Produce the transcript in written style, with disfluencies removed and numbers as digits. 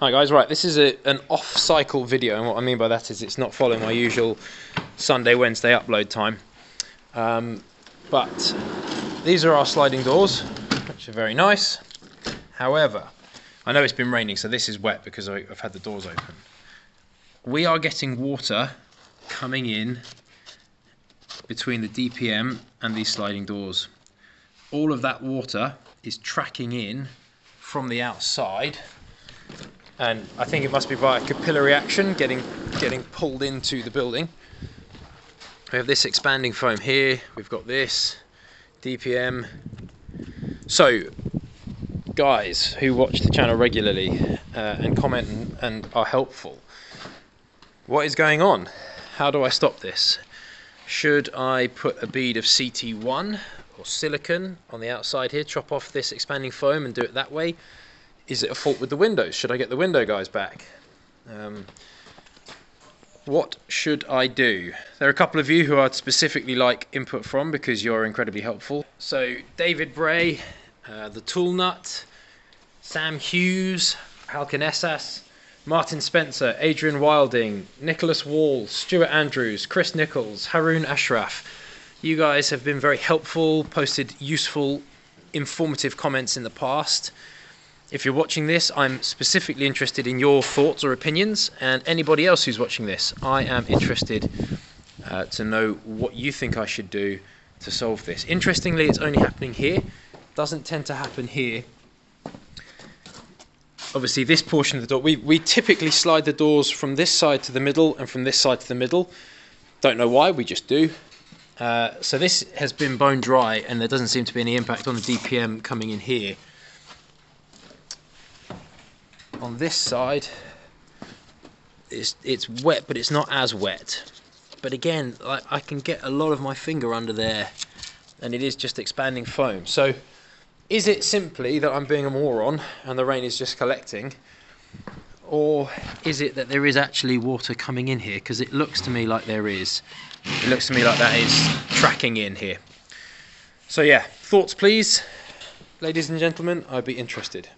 Hi guys, right, this is an off-cycle video, and what I mean by that is it's not following my usual Sunday, Wednesday upload time. But these are our sliding doors, which are very nice. However, I know it's been raining, so this is wet because I've had the doors open. We are getting water coming in between the DPM and these sliding doors. All of that water is tracking in from the outside, and I think it must be by a capillary action getting pulled into the building. We have this expanding foam here, we've got this DPM. So guys who watch the channel regularly and comment and are helpful, what is going on? How do I stop this? Should I put a bead of CT1 or silicone on the outside here, chop off this expanding foam and do it that way? Is it a fault with the windows? Should I get the window guys back? What should I do? There are a couple of you who I'd specifically like input from because you're incredibly helpful. So David Bray, the Tool Nut, Sam Hughes, Halkin Essas, Martin Spencer, Adrian Wilding, Nicholas Wall, Stuart Andrews, Chris Nichols, Haroon Ashraf. You guys have been very helpful, posted useful, informative comments in the past. If you're watching this, I'm specifically interested in your thoughts or opinions, and anybody else who's watching this, I am interested to know what you think I should do to solve this. Interestingly, it's only happening here. It doesn't tend to happen here. Obviously, this portion of the door, we typically slide the doors from this side to the middle and from this side to the middle. Don't know why, we just do. So this has been bone dry, and there doesn't seem to be any impact on the DPM coming in here. On this side, it's wet, but it's not as wet. But again, I can get a lot of my finger under there, and it is just expanding foam. So is it simply that I'm being a moron and the rain is just collecting, or is it that there is actually water coming in here? Because it looks to me like there is. It looks to me like that is tracking in here. So yeah, thoughts please, ladies and gentlemen, I'd be interested.